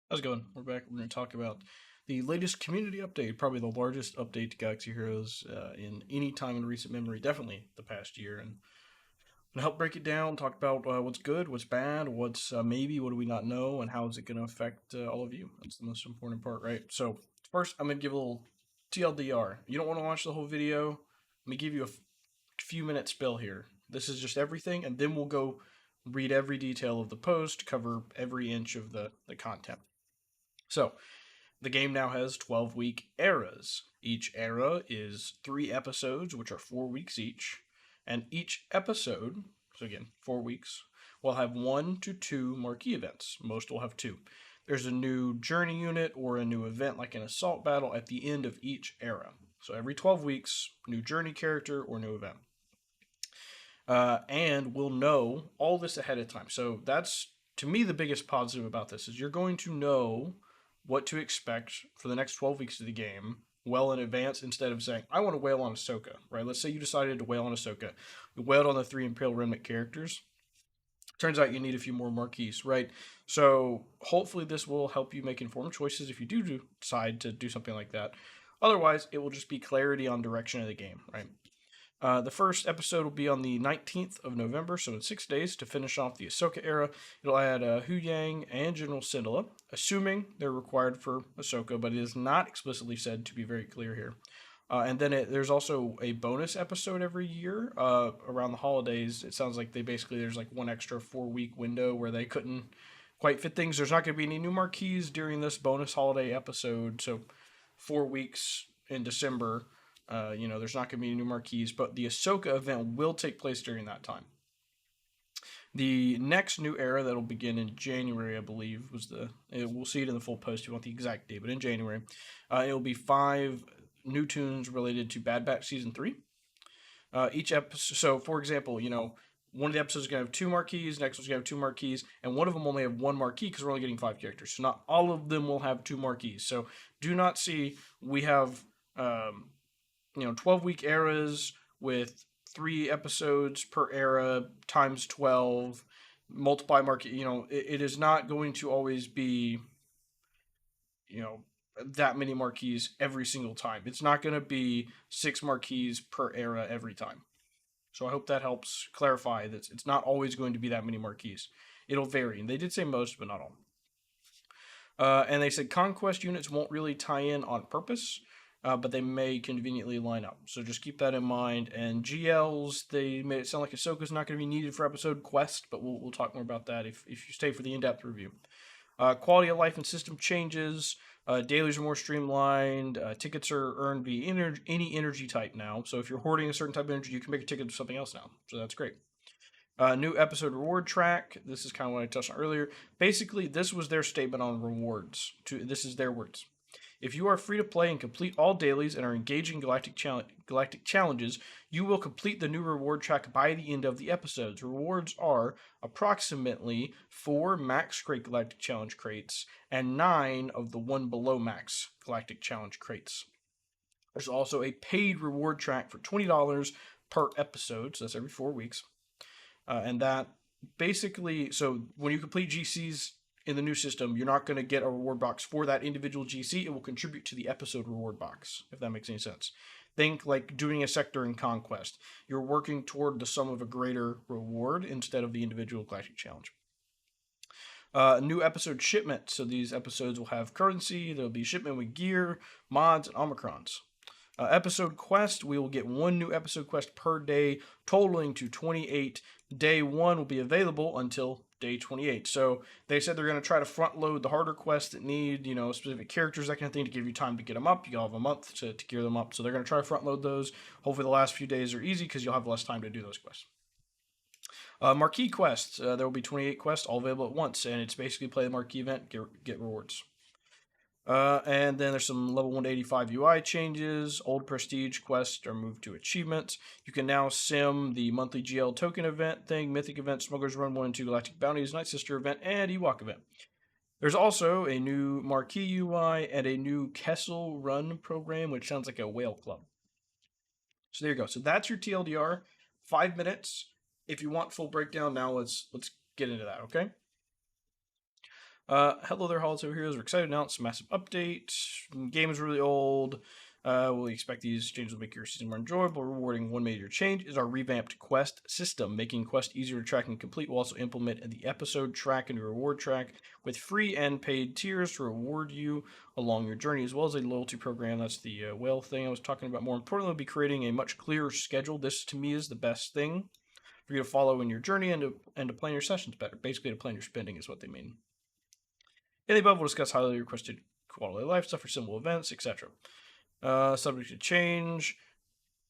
How's it going? We're back. We're going to talk about the latest community update, probably the largest update to Galaxy Heroes in any time in recent memory, definitely the past year. And to help break it down, talk about what's good, what's bad, what's maybe, what do we not know, and how is it going to affect all of you. That's the most important part, right? So, first, I'm going to give a little TLDR. You don't want to watch the whole video. Let me give you a few minute spill here. This is just everything, and then we'll go read every detail of the post, cover every inch of the content. So, the game now has 12-week eras. Each era is 3 episodes, which are 4 weeks each. And each episode, so again, 4 weeks, will have 1 to 2 marquee events. Most will have 2. There's a new journey unit or a new event like an assault battle at the end of each era. So every 12 weeks, new journey character or new event. And we'll know all this ahead of time. So that's, to me, the biggest positive about this is you're going to know what to expect for the next 12 weeks of the game well in advance instead of saying, I want to whale on Ahsoka, right? Let's say you decided to whale on Ahsoka. You whaled on the 3 Imperial Remnant characters. Turns out you need a few more marquees, right? So hopefully this will help you make informed choices if you do decide to do something like that. Otherwise, it will just be clarity on direction of the game, right? The first episode will be on the 19th of November, so in 6 days to finish off the Ahsoka era. It'll add Hu Yang and General Syndulla, assuming they're required for Ahsoka, but it is not explicitly said to be very clear here. And then there's also a bonus episode every year around the holidays. It sounds like there's like one extra 4 week window where they couldn't quite fit things. There's not going to be any new marquees during this bonus holiday episode, so 4 weeks in December. There's not going to be any new marquees, but the Ahsoka event will take place during that time. The next new era that'll begin in January, I believe, we'll see it in the full post if you want the exact date, but in January, it'll be 5 new tunes related to Bad Batch Season 3. Each episode, so for example, one of the episodes is going to have 2 marquees, next one's going to have 2 marquees, and one of them only have 1 marquee because we're only getting 5 characters. So not all of them will have 2 marquees. So do not see we have 12-week eras with 3 episodes per era times 12, multiply market. It is not going to always be, that many marquees every single time. It's not going to be 6 marquees per era every time. So I hope that helps clarify that it's not always going to be that many marquees. It'll vary. And they did say most, but not all. And they said conquest units won't really tie in on purpose. But they may conveniently line up. So just keep that in mind. And GLs, they made it sound like Ahsoka's not going to be needed for episode quest, but we'll talk more about that if you stay for the in-depth review. Quality of life and system changes. Dailies are more streamlined. Tickets are earned via any energy type now. So if you're hoarding a certain type of energy, you can make a ticket to something else now. So that's great. New episode reward track. This is kind of what I touched on earlier. Basically, this was their statement on rewards. This is their words. If you are free to play and complete all dailies and are engaging galactic challenges, you will complete the new reward track by the end of the episodes. Rewards are approximately 4 max crate galactic challenge crates and 9 of the one below max galactic challenge crates. There's also a paid reward track for $20 per episode, so that's every 4 weeks. And that basically, so when you complete GCs in the new system, you're not going to get a reward box for that individual GC. It will contribute to the episode reward box, if that makes any sense. Think like doing a sector in Conquest. You're working toward the sum of a greater reward instead of the individual galactic challenge. New episode shipment. So these episodes will have currency. There'll be shipment with gear, mods, and Omicrons. Episode quest, we will get 1 new episode quest per day, totaling to 28. Day 1 will be available until day 28. So they said they're going to try to front load the harder quests that need, specific characters, that kind of thing, to give you time to get them up. You'll have a month to gear them up. So they're going to try to front load those. Hopefully the last few days are easy because you'll have less time to do those quests. Marquee quests, there will be 28 quests, all available at once, and it's basically play the marquee event, get rewards. And then there's some level 1 to 85 UI changes. Old prestige quests are moved to achievements. You can now sim the monthly GL token event thing, mythic event, Smuggler's Run 1 and 2, Galactic Bounties, Night Sister event, and Ewok event. There's also a new Marquee UI and a new Kessel Run program, which sounds like a whale club. So there you go. So that's your TLDR. 5 minutes. If you want full breakdown, now let's get into that, okay? Hello there, Holo Heroes. We're excited to announce a massive update. The game is really old. We expect these changes will make your season more enjoyable. Rewarding one major change is our revamped quest system, making quest easier to track and complete. We'll also implement the episode track and reward track with free and paid tiers to reward you along your journey, as well as a loyalty program. That's the whale thing I was talking about. More importantly, we'll be creating a much clearer schedule. This, to me, is the best thing for you to follow in your journey and to plan your sessions better. Basically, to plan your spending is what they mean. In the above, we'll discuss highly requested quality of life stuff for simple events, etc. Subject to change.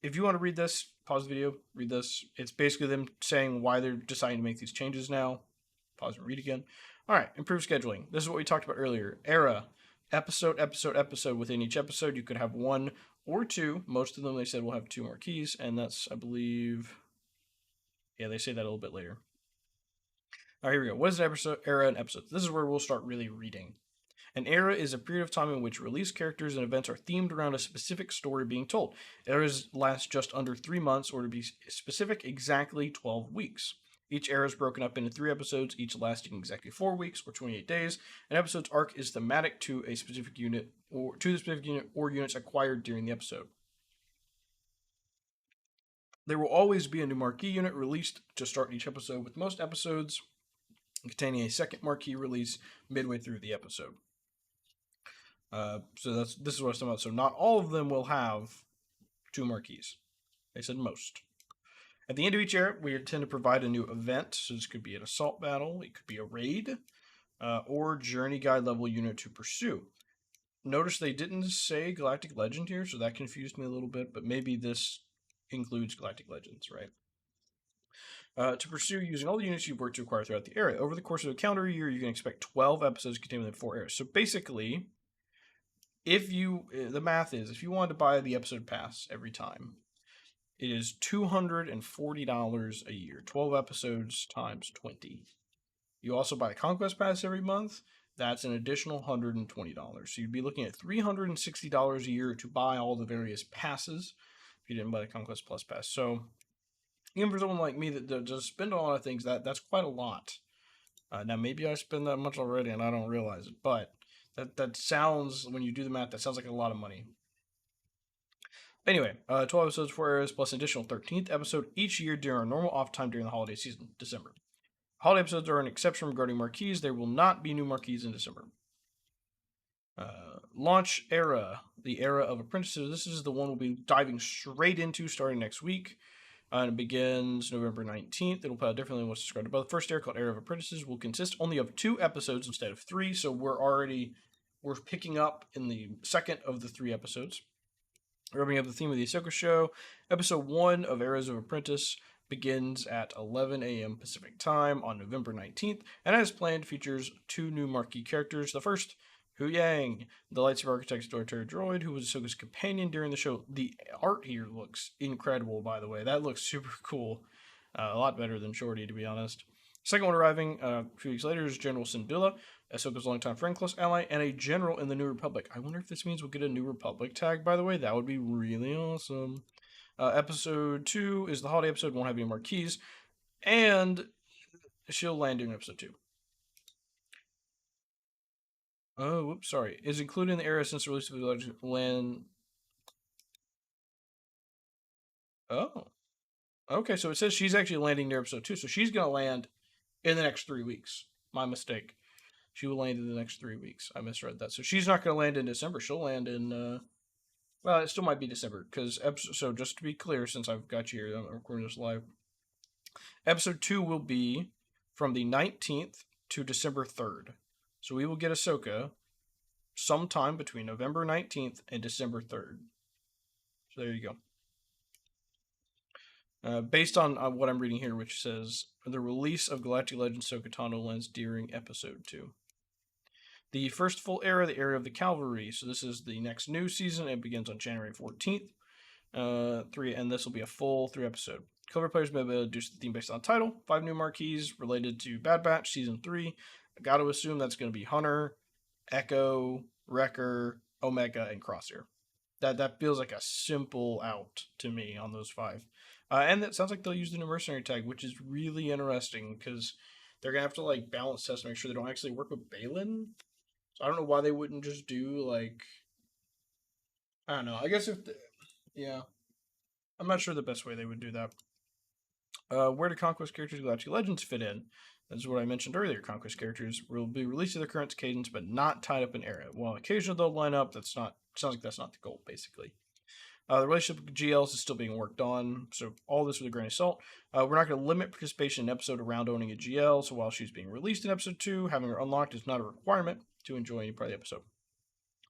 If you want to read this, pause the video, read this. It's basically them saying why they're deciding to make these changes now. Pause and read again. All right, improved scheduling. This is what we talked about earlier. Era, episode within each episode. You could have one or two. Most of them, they said, will have two Marquees, and that's, I believe, yeah, they say that a little bit later. All right, here we go. What is an episode, era, and episodes? This is where we'll start really reading. An era is a period of time in which release characters and events are themed around a specific story being told. Eras last just under 3 months, or to be specific, exactly 12 weeks. Each era is broken up into 3 episodes, each lasting exactly 4 weeks or 28 days. An episode's arc is thematic to a specific unit or to the specific unit or units acquired during the episode. There will always be a new Marquee unit released to start each episode, with most episodes containing a second Marquee release midway through the episode. So this is what I was talking about. So not all of them will have 2 Marquees. They said most. At the end of each era, we intend to provide a new event. So this could be an assault battle, it could be a raid, or journey guide level unit to pursue. Notice they didn't say Galactic Legend here, so that confused me a little bit, but maybe this includes Galactic Legends, right? To pursue using all the units you've worked to acquire throughout the era. Over the course of a calendar year, you can expect 12 episodes containing the 4 eras. So basically, the math is, if you wanted to buy the episode pass every time, it is $240 a year. 12 episodes times 20. You also buy the Conquest Pass every month. That's an additional $120. So you'd be looking at $360 a year to buy all the various passes if you didn't buy the Conquest Plus Pass. So even for someone like me that does spend on a lot of things, that's quite a lot. Now, maybe I spend that much already and I don't realize it, but that sounds, when you do the math, that sounds like a lot of money. Anyway, 12 episodes, 4 eras, plus an additional 13th episode each year during our normal off time during the holiday season, December. Holiday episodes are an exception regarding Marquees. There will not be new Marquees in December. Launch era, the era of apprentices. This is the one we'll be diving straight into starting next week. And it begins November 19th. It'll play out differently than what's described above. The first era, called Era of Apprentices, will consist only of 2 episodes instead of 3. So we're picking up in the second of the 3 episodes. Wrapping up the theme of the Ahsoka show, episode 1 of Eras of Apprentice begins at 11 a.m. Pacific time on November 19th, and as planned, features 2 new Marquee characters. The first, Hu Yang, the lightsaber architect storyteller droid, who was Ahsoka's companion during the show. The art here looks incredible, by the way. That looks super cool. A lot better than Shorty, to be honest. Second one arriving a few weeks later is General Syndulla, Ahsoka's longtime friend, close ally, and a general in the New Republic. I wonder if this means we'll get a New Republic tag, by the way. That would be really awesome. Episode 2 is the holiday episode, won't have any Marquees, and she'll land during episode 2. Oh, whoops, sorry. Is included in the era since the release of the land. Oh. Okay, so it says she's actually landing near episode 2, so she's going to land in the next 3 weeks. My mistake. She will land in the next 3 weeks. I misread that. So she's not going to land in December. She'll land in, well, it still might be December. Because, so just to be clear, since I've got you here, I'm recording this live. Episode 2 will be from the 19th to December 3rd. So we will get Ahsoka sometime between November 19th and December 3rd. So there you go. Based on what I'm reading here, which says the release of Galactic Legends Ahsoka Tano lands during episode 2. The first full era, the era of the Cavalry. So this is the next new season. It begins on January 14th. And this will be a full 3 episode. Cover players may be able to do the theme based on title. 5 new Marquees related to Bad Batch season 3. I got to assume that's going to be Hunter, Echo, Wrecker, Omega, and Crosshair. That feels like a simple out to me on those 5. And it sounds like they'll use the new mercenary tag, which is really interesting because they're gonna have to like balance test to make sure they don't actually work with Balin. So I don't know why they wouldn't just do like, I don't know. I guess yeah, I'm not sure the best way they would do that. Where do Conquest characters Galactic Legends fit in? This is what I mentioned earlier. Conquest characters will be released to their current cadence, but not tied up in era. While occasionally they'll line up, that's not, sounds like that's not the goal, basically. The relationship with GLs is still being worked on, so all this with a grain of salt. We're not going to limit participation in an episode around owning a GL, so while she's being released in episode 2, having her unlocked is not a requirement to enjoy any part of the episode.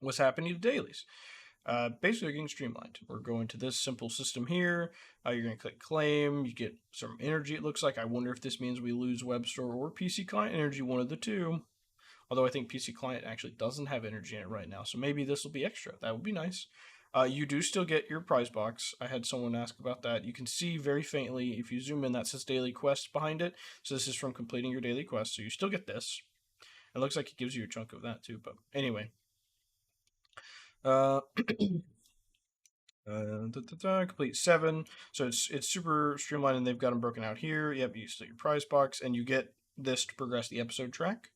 What's happening to dailies? Basically, they're getting streamlined. We're going to this simple system here. You're going to click claim. You get some energy, it looks like. I wonder if this means we lose web store or PC client energy, one of the two. Although I think PC client actually doesn't have energy in it right now, so maybe this will be extra. That would be nice. You do still get your prize box. I had someone ask about that. You can see very faintly, if you zoom in, that says daily quest behind it. So this is from completing your daily quest. So you still get this. It looks like it gives you a chunk of that too. But anyway. Complete 7. So it's super streamlined, and they've got them broken out here. Yep, you still your prize box, and you get this to progress the episode track.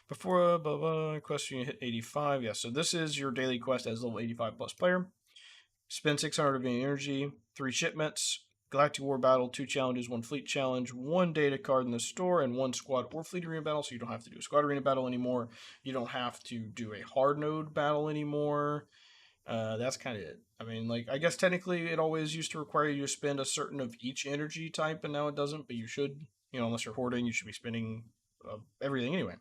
Before quest you hit 85. Yeah, so this is your daily quest as level 85 plus player. Spend 600 of energy, 3 shipments, Galactic War Battle, 2 challenges, 1 fleet challenge, 1 data card in the store, and 1 squad or fleet arena battle. So you don't have to do a squad arena battle anymore. You don't have to do a hard node battle anymore. That's kind of it. I mean, like, I guess technically it always used to require you to spend a certain of each energy type, and now it doesn't, but you should, unless you're hoarding, you should be spending everything anyway.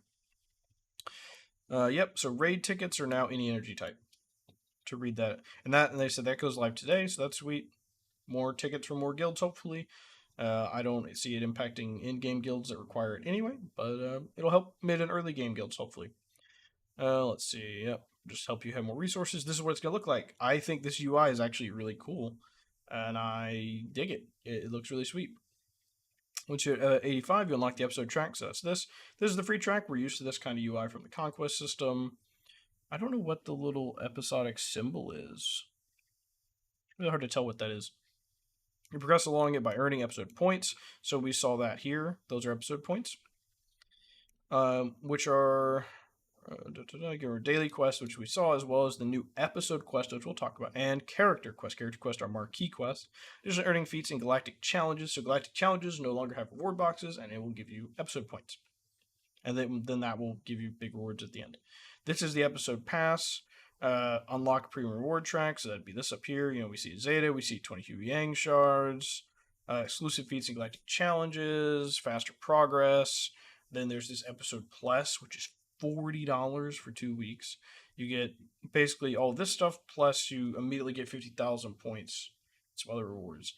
Yep, so raid tickets are now any energy type. To read that. And they said that goes live today, so that's sweet. More tickets for more guilds, hopefully. I don't see it impacting in-game guilds that require it anyway, but it'll help mid and early game guilds, hopefully. Let's see. Yep, just help you have more resources. This is what it's going to look like. I think this UI is actually really cool, and I dig it. It looks really sweet. Once you're at 85, you unlock the episode track. So that's this. This is the free track. We're used to this kind of UI from the Conquest system. I don't know what the little episodic symbol is. It's really hard to tell what that is. You progress along it by earning episode points. So we saw that here. Those are episode points, which are daily quest, which we saw, as well as the new episode quest, which we'll talk about, and character quest. Character quest are marquee quests. There's earning feats in galactic challenges. So galactic challenges no longer have reward boxes, and it will give you episode points. And then that will give you big rewards at the end. This is the episode pass. Unlock premium reward track. So that'd be this up here. We see Zeta. We see 20 Hu Yang shards. Exclusive feats and galactic challenges. Faster progress. Then there's this episode plus, which is $40 for 2 weeks. You get basically all this stuff, plus you immediately get 50,000 points. Some other rewards.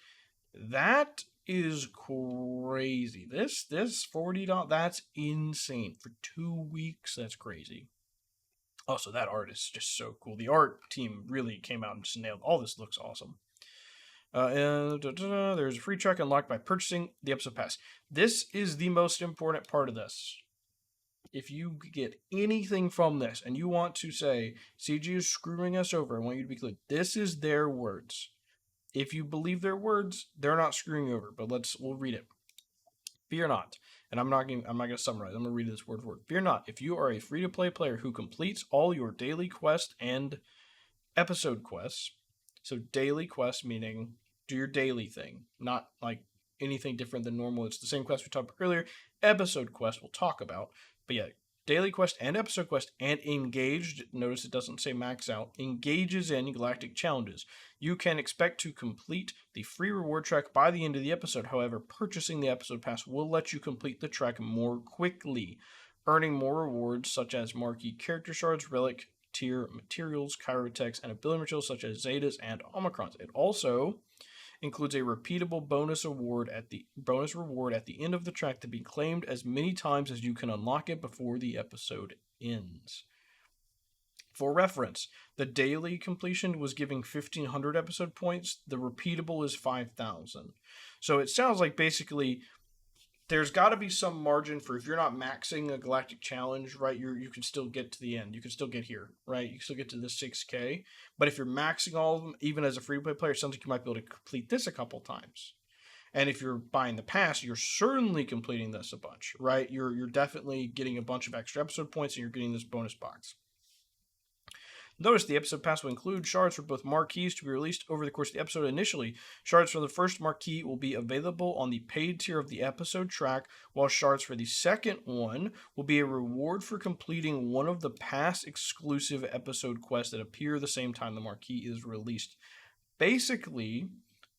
That is crazy. This $40, that's insane. For 2 weeks, that's crazy. Also, that art is just so cool. The art team really came out and just nailed all this. Looks awesome. There's a free track unlocked by purchasing the episode pass. This is the most important part of this. If you get anything from this and you want to say CG is screwing us over, I want you to be clear. This is their words. If you believe their words, they're not screwing over. But we'll read it. Fear not. And I'm not going to summarize. I'm going to read this word for word. Fear not. If you are a free-to-play player who completes all your daily quest and episode quests, so daily quest meaning do your daily thing, not like anything different than normal. It's the same quest we talked about earlier. Episode quest we'll talk about. But yeah, daily quest and episode quest and engaged, notice it doesn't say max out, engages in galactic challenges. You can expect to complete the free reward track by the end of the episode. However, purchasing the episode pass will let you complete the track more quickly, earning more rewards such as marquee character shards, relic tier materials, chirotechs, and ability materials such as Zetas and Omicrons. It also includes a repeatable bonus reward at the end of the track to be claimed as many times as you can unlock it before the episode ends. For reference, the daily completion was giving 1,500 episode points. The repeatable is 5,000. So it sounds like basically there's got to be some margin for if you're not maxing a galactic challenge, right? You can still get to the end. You can still get here, right? You can still get to the 6K. But if you're maxing all of them, even as a free-to-play player, it sounds like you might be able to complete this a couple times. And if you're buying the pass, you're certainly completing this a bunch, right? You're definitely getting a bunch of extra episode points, and you're getting this bonus box. Notice the episode pass will include shards for both marquees to be released over the course of the episode. Initially, shards for the first marquee will be available on the paid tier of the episode track, while shards for the second one will be a reward for completing one of the pass exclusive episode quests that appear the same time the marquee is released. Basically,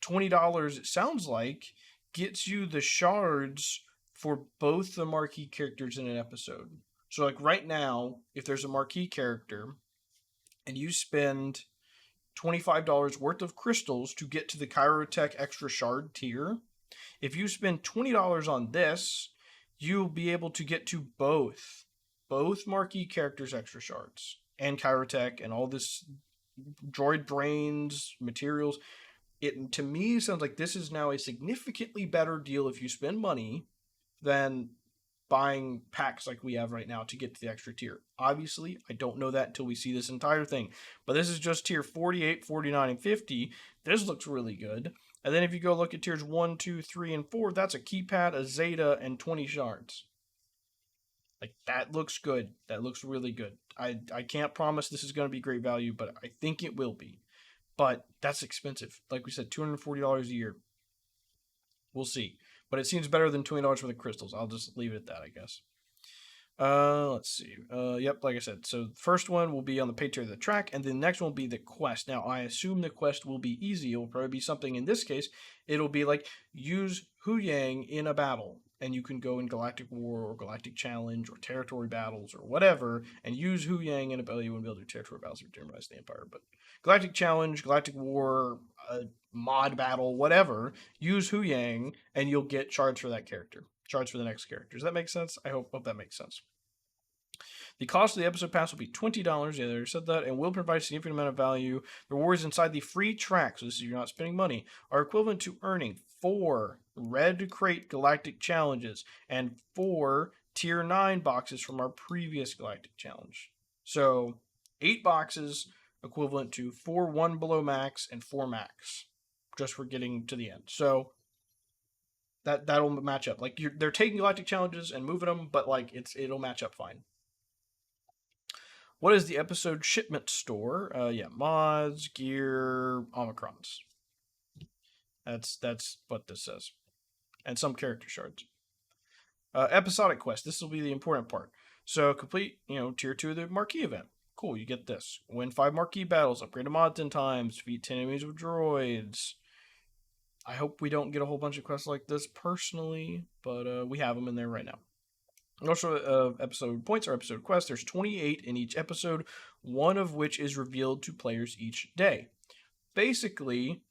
$20, it sounds like, gets you the shards for both the marquee characters in an episode. So, like right now, if there's a marquee character and you spend $25 worth of crystals to get to the Chirotech extra shard tier, if you spend $20 on this, you'll be able to get to both marquee characters extra shards and Chirotech and all this droid brains materials. It to me sounds like this is now a significantly better deal if you spend money than buying packs like we have right now to get to the extra tier. Obviously, I don't know that until we see this entire thing. But this is just tier 48, 49, and 50. This looks really good. And then if you go look at tiers 1, 2, 3, and 4, that's a keypad, a Zeta, and 20 shards. Like, that looks good. That looks really good. I can't promise this is going to be great value, but I think it will be. But that's expensive. Like we said, $240 a year. We'll see. But it seems better than $20 for the crystals. I'll just leave it at that, I guess. Let's see. Yep, like I said. So the first one will be on the paid tier of the track, and the next one will be the quest. Now, I assume the quest will be easy. It will probably be something, in this case, it'll be like, use Hu Yang in a battle. And you can go in Galactic War or Galactic Challenge or Territory Battles or whatever, and use Hu Yang in a battle. You wouldn't be able to do Territory Battles or Rise of the Empire, but Galactic Challenge, Galactic War, mod battle, whatever, use Hu Yang, and you'll get shards for that character. Shards for the next character. Does that make sense? I hope that makes sense. The cost of the episode pass will be $20. Yeah, I already said that, and will provide a significant amount of value. The rewards inside the free track, so this is you're not spending money, are equivalent to earning 4 Red Crate Galactic Challenges and 4 Tier 9 boxes from our previous Galactic Challenge. So, 8 boxes equivalent to 4 1 below max and 4 max, just for getting to the end. So, that'll match up. Like, they're taking Galactic Challenges and moving them, but like it'll match up fine. What is the episode shipment store? Mods, gear, Omicrons. That's what this says. And some character shards. Episodic quest. This will be the important part. So complete, tier 2 of the Marquee event. Cool, you get this. Win 5 Marquee battles, upgrade a mod 10 times, defeat 10 enemies with droids. I hope we don't get a whole bunch of quests like this personally, but we have them in there right now. Also, episode points or episode quests. There's 28 in each episode, one of which is revealed to players each day. Basically,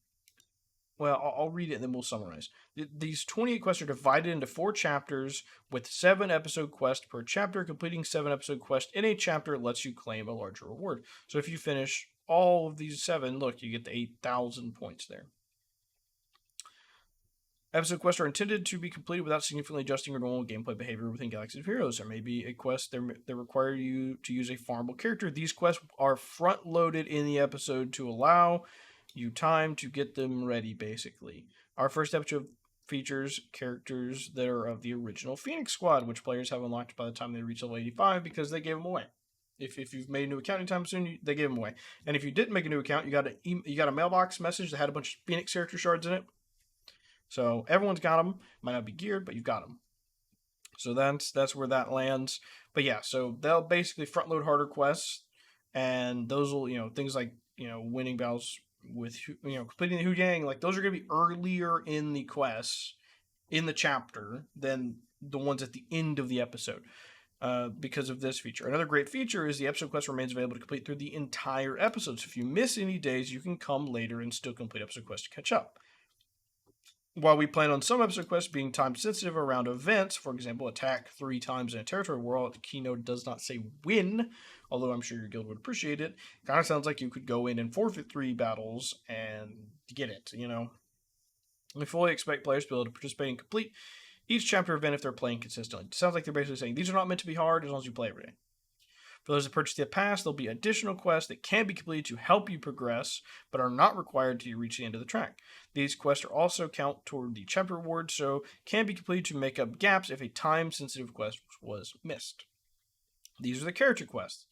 well, I'll read it and then we'll summarize. These 28 quests are divided into 4 chapters with 7 episode quests per chapter. Completing 7 episode quests in a chapter lets you claim a larger reward. So if you finish all of these 7, look, you get the 8,000 points there. Episode quests are intended to be completed without significantly adjusting your normal gameplay behavior within Galaxy of Heroes. There may be a quest that require you to use a farmable character. These quests are front-loaded in the episode to allow you time to get them ready, basically. Our first episode features characters that are of the original Phoenix Squad, which players have unlocked by the time they reach level 85 because they gave them away. If you've made a new account anytime soon, they gave them away. And if you didn't make a new account, you got a mailbox message that had a bunch of Phoenix character shards in it. So everyone's got them. Might not be geared, but you've got them. So that's where that lands. But yeah, so they'll basically front load harder quests, and those will things like winning battles with completing the Hu Yang, like those are going to be earlier in the quests in the chapter than the ones at the end of the episode. Because of this feature. Another great feature is the episode quest remains available to complete through the entire episode. So if you miss any days, you can come later and still complete episode quests to catch up. While we plan on some episode quests being time-sensitive around events, for example, attack 3 times in a territory world, the keynote does not say when, although I'm sure your guild would appreciate it. Kind of sounds like you could go in and forfeit 3 battles and get it, We fully expect players to be able to participate and complete each chapter event if they're playing consistently. It sounds like they're basically saying, these are not meant to be hard as long as you play every day. For those that purchase the pass, there'll be additional quests that can be completed to help you progress, but are not required till you reach the end of the track. These quests are also count toward the chapter reward, so can be completed to make up gaps if a time-sensitive quest was missed. These are the character quests.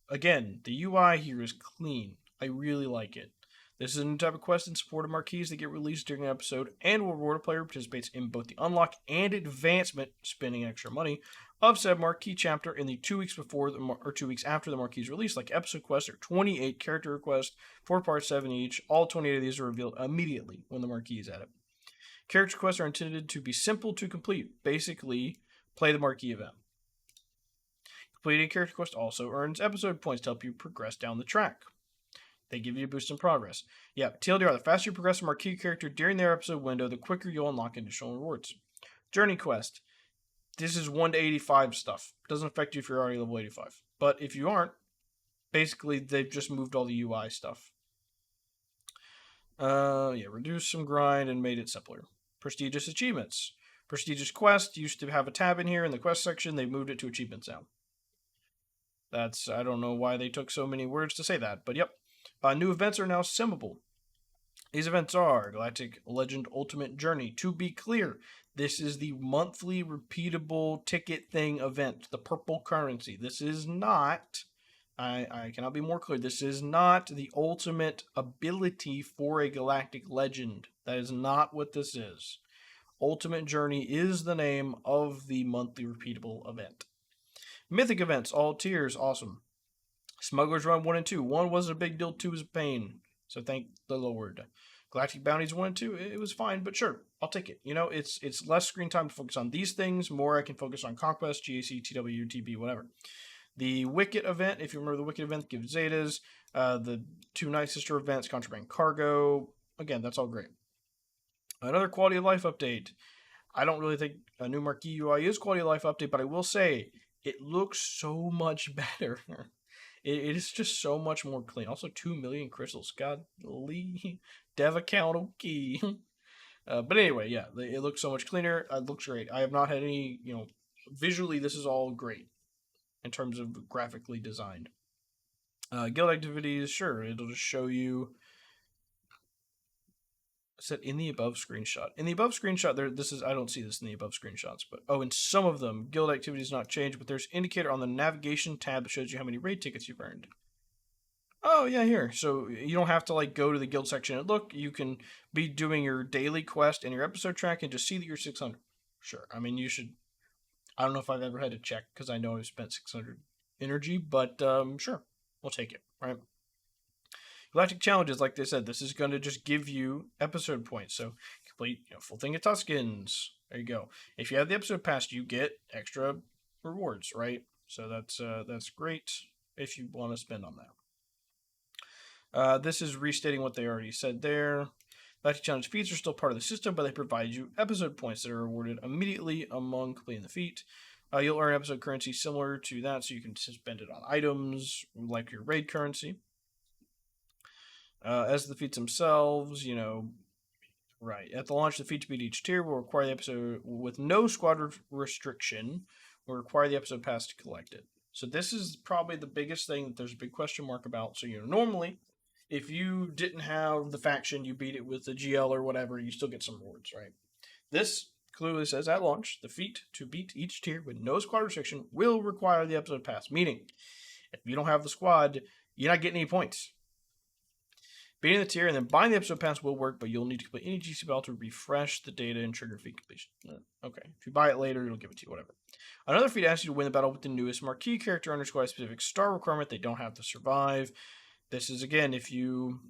Again, the UI here is clean. I really like it. This is a new type of quest in support of Marquees that get released during an episode and will reward a player who participates in both the unlock and advancement, spending extra money, of said Marquee chapter in the 2 weeks before or 2 weeks after the Marquees release. Like episode quests are 28 character requests, 4 parts, 7 each. All 28 of these are revealed immediately when the Marquee is added. Character quests are intended to be simple to complete. Basically, play the Marquee event. Completing a character quest also earns episode points to help you progress down the track. They give you a boost in progress. Yeah, TLDR, the faster you progress a Marquee character during their episode window, the quicker you'll unlock additional rewards. Journey quest. This is 1 to 85 stuff. Doesn't affect you if you're already level 85. But if you aren't, basically they've just moved all the UI stuff. Reduced some grind and made it simpler. Prestigious achievements. Prestigious quest used to have a tab in here in the quest section. They moved it to achievements now. I don't know why they took so many words to say that, but yep. New events are now simmable. These events are Galactic Legend Ultimate Journey. To be clear, this is the monthly repeatable ticket thing event, the purple currency. This is not, I cannot be more clear, this is not the ultimate ability for a Galactic Legend. That is not what this is. Ultimate Journey is the name of the monthly repeatable event. Mythic events, all tiers, awesome. Smuggler's Run 1 and 2. 1 wasn't a big deal, 2 was a pain. So thank the Lord. Galactic Bounties 1 and 2, it was fine, but sure, I'll take it. You know, it's less screen time to focus on these things, more I can focus on Conquest, GAC, TW, TB, whatever. The Wicket event, if you remember the Wicket event, gives Zetas. The 2 Night Sister events, Contraband Cargo. Again, that's all great. Another quality of life update. I don't really think a new Marquee UI is quality of life update, but I will say it looks so much better. It is just so much more clean. Also, 2 million crystals. Godly. Dev account, okay. But anyway, yeah, it looks so much cleaner. It looks great. I have not had any, visually, this is all great in terms of graphically designed. Guild activities, sure, it'll just show you. I said in the above screenshot. In the above screenshot, I don't see this in the above screenshots, but in some of them, guild activities not changed, but there's indicator on the navigation tab that shows you how many raid tickets you've earned. Oh yeah, here. So you don't have to go to the guild section and look. You can be doing your daily quest and your episode track and just see that you're 600. Sure. I mean, you should. I don't know if I've ever had to check because I know I've spent 600 energy, but sure, we'll take it, right? Galactic Challenges, like they said, this is going to just give you episode points. So complete full thing of Tuskens. There you go. If you have the episode pass, you get extra rewards, right? So that's great if you want to spend on that. This is restating what they already said there. Galactic Challenge feats are still part of the system, but they provide you episode points that are awarded immediately among completing the feat. You'll earn episode currency similar to that, so you can spend it on items like your raid currency. As the feats themselves, right. At the launch, the feat to beat each tier will require the episode with no squad restriction, will require the episode pass to collect it. So this is probably the biggest thing that there's a big question mark about. So, normally, if you didn't have the faction, you beat it with the GL or whatever, you still get some rewards, right? This clearly says at launch, the feat to beat each tier with no squad restriction will require the episode pass. Meaning, if you don't have the squad, you're not getting any points. Beating the tier and then buying the episode pass will work, but you'll need to complete any GC battle to refresh the data and trigger feat completion. Okay. If you buy it later, it'll give it to you, whatever. Another feat asks you to win the battle with the newest Marquee character under squad specific star requirement. They don't have to survive. This is, again, if you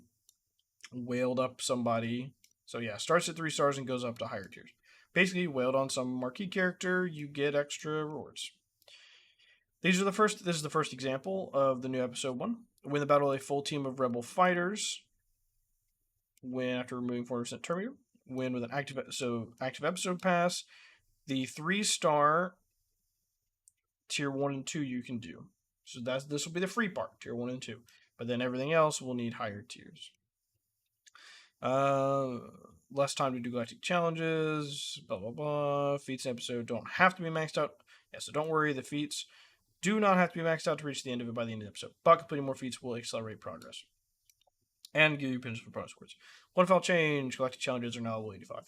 whaled up somebody. So, yeah, starts at 3 stars and goes up to higher tiers. Basically, you whaled on some Marquee character, you get extra rewards. This is the first example of the new episode 1. Win the battle with a full team of rebel fighters. Win after removing 40% turn meter. Win with an active episode pass. The 3-star tier 1 and 2 you can do. So this will be the free part, tier 1 and 2. But then everything else will need higher tiers. Less time to do galactic challenges. Blah blah blah. Feats in episode don't have to be maxed out. Yeah, so don't worry. The feats Do not have to be maxed out to reach the end of it by the end of the episode, but completing more feats will accelerate progress. And give you pins for bonus scores. One file change, galactic challenges are now level 85.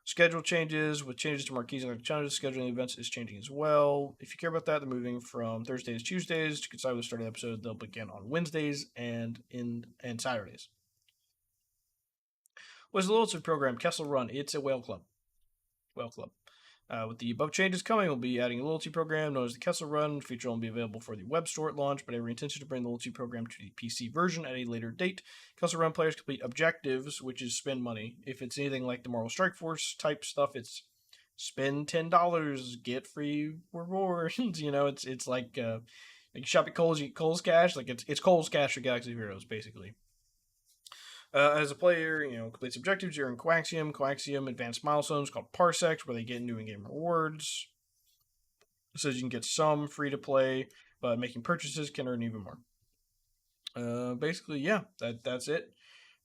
Schedule changes. With changes to Marquees and challenges, scheduling events is changing as well. If you care about that, they're moving from Thursdays to Tuesdays. To coincide with the start of the episode, they'll begin on Wednesdays and Saturdays. Was the loyalty program Kessel Run? It's a whale club. With the above changes coming, we'll be adding a loyalty program known as the Kessel Run. Feature will be available for the web store at launch, but every intention to bring the loyalty program to the PC version at a later date. Kessel Run players complete objectives, which is spend money. If it's anything like the Marvel Strike Force type stuff, it's spend $10, get free rewards. It's like you shop at Kohl's, you get Kohl's Cash. Like it's Kohl's Cash for Galaxy of Heroes, basically. As a player, completes objectives. You're in Coaxium advanced milestones called Parsecs, where they get new in-game rewards. It says you can get some free to play, but making purchases can earn even more. Basically, yeah, that's it.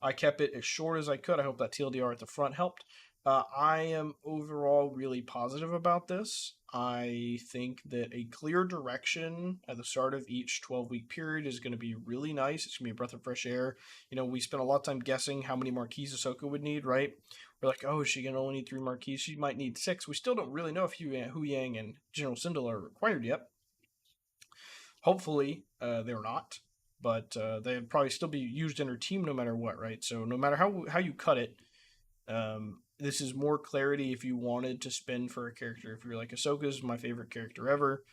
I kept it as short as I could. I hope that TLDR at the front helped. I am overall really positive about this. I think that a clear direction at the start of each 12-week period is going to be really nice. It's going to be a breath of fresh air. We spent a lot of time guessing how many Marquees Ahsoka would need, right? We're like, oh, is she going to only need 3 Marquees? She might need 6. We still don't really know if Hu Yang and General Sindel are required yet. Hopefully, they're not. But they'd probably still be used in her team no matter what, right? So no matter how you cut it, this is more clarity if you wanted to spend for a character. If you're like, Ahsoka is my favorite character ever.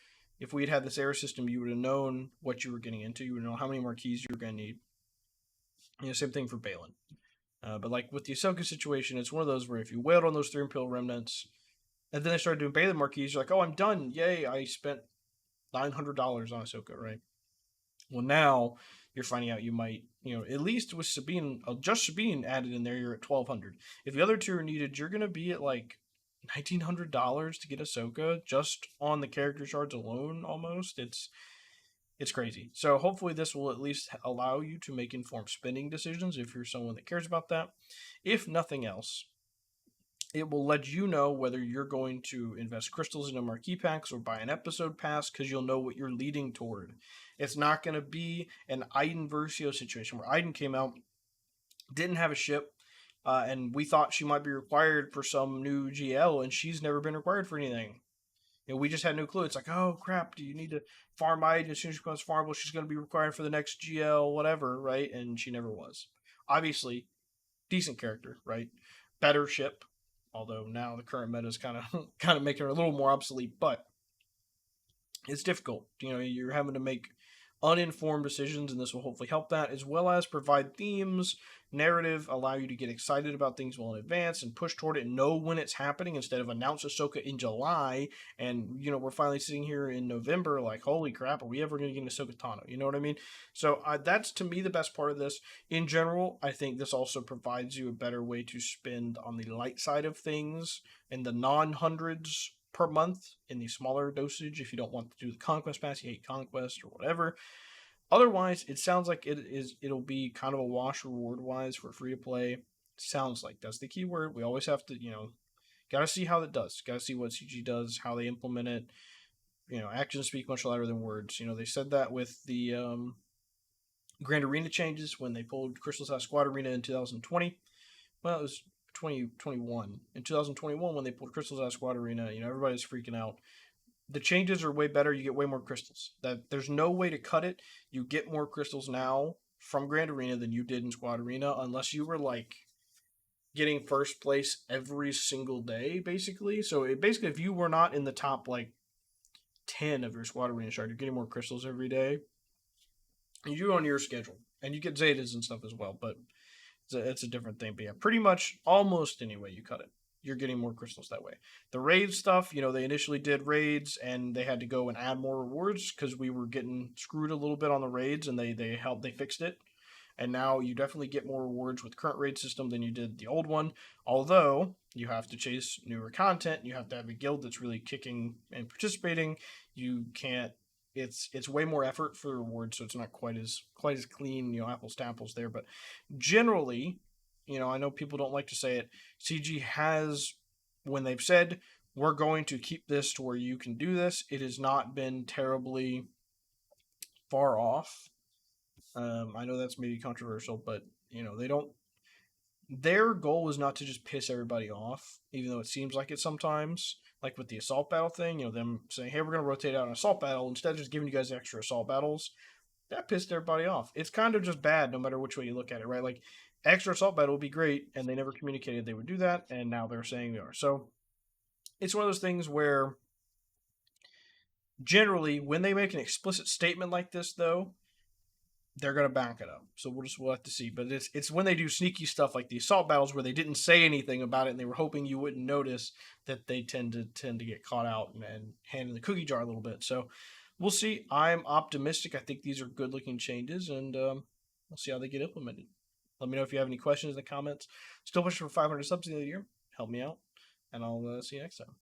If we'd had this era system, you would have known what you were getting into. You would know how many Marquees you were going to need. Same thing for Balin. But like with the Ahsoka situation, it's one of those where if you wailed on those 3 Imperial remnants, and then they started doing Balin Marquees, you're like, oh, I'm done. Yay, I spent $900 on Ahsoka, right? Well, now you're finding out you might, at least with Sabine, just Sabine added in there, you're at $1,200. If the other 2 are needed, you're going to be at like $1,900 to get Ahsoka just on the character shards alone almost. It's crazy. So hopefully this will at least allow you to make informed spending decisions if you're someone that cares about that. If nothing else, it will let you know whether you're going to invest crystals into marquee packs or buy an episode pass because you'll know what you're leading toward. It's not going to be an Iden Versio situation where Iden came out, didn't have a ship, and we thought she might be required for some new GL, and she's never been required for anything. We just had no clue. It's like, oh crap, do you need to farm Iden? As soon as she becomes farmable, she's going to be required for the next GL, whatever, right? And she never was. Obviously, decent character, right? Better ship. Although now the current meta is kind of making her a little more obsolete, but it's difficult. You're having to make uninformed decisions, and this will hopefully help that, as well as provide themes, narrative, allow you to get excited about things well in advance and push toward it and know when it's happening instead of announce Ahsoka in July and we're finally sitting here in November like, holy crap, are we ever going to get Ahsoka Tano? You know what I mean? So that's to me the best part of this. In general, I think this also provides you a better way to spend on the light side of things in the non-hundreds per month in the smaller dosage if you don't want to do the Conquest Pass, you hate Conquest or whatever. Otherwise, it sounds like it'll be kind of a wash reward-wise for free-to-play. Sounds like that's the key word. We always have to, got to see how it does. Got to see what CG does, how they implement it. Actions speak much louder than words. They said that with the Grand Arena changes when they pulled Crystal's House Squad Arena in 2020. Well, it was 2021. In 2021, when they pulled Crystal's House Squad Arena, everybody's freaking out. The changes are way better. You get way more crystals. There's no way to cut it. You get more crystals now from Grand Arena than you did in Squad Arena, unless you were like getting first place every single day, basically. So if you were not in the top like 10 of your Squad Arena shard, you're getting more crystals every day. You do it on your schedule, and you get Zetas and stuff as well, but it's a different thing. But yeah, pretty much almost any way you cut it, you're getting more crystals that way. The raid stuff, they initially did raids and they had to go and add more rewards because we were getting screwed a little bit on the raids, and they fixed it. And now you definitely get more rewards with current raid system than you did the old one. Although you have to chase newer content, you have to have a guild that's really kicking and participating. You can't. It's way more effort for rewards, so it's not quite as clean, apples to apples there. But generally, I know people don't like to say it. CG has, when they've said we're going to keep this to where you can do this. It has not been terribly far off. I know that's maybe controversial, but they don't. Their goal is not to just piss everybody off, even though it seems like it sometimes. Like with the assault battle thing, them saying, "Hey, we're going to rotate out an assault battle instead of just giving you guys extra assault battles." That pissed everybody off. It's kind of just bad, no matter which way you look at it, right? Like extra assault battle would be great, and they never communicated they would do that, and now they're saying they are. So it's one of those things where generally, when they make an explicit statement like this, though, they're going to back it up. So we'll have to see. But it's when they do sneaky stuff like the assault battles where they didn't say anything about it and they were hoping you wouldn't notice that they tend to get caught out and hand in the cookie jar a little bit. So we'll see. I'm optimistic. I think these are good looking changes, and we'll see how they get implemented. Let me know if you have any questions in the comments. Still pushing for 500 subs at the end of the year. Help me out, and I'll see you next time.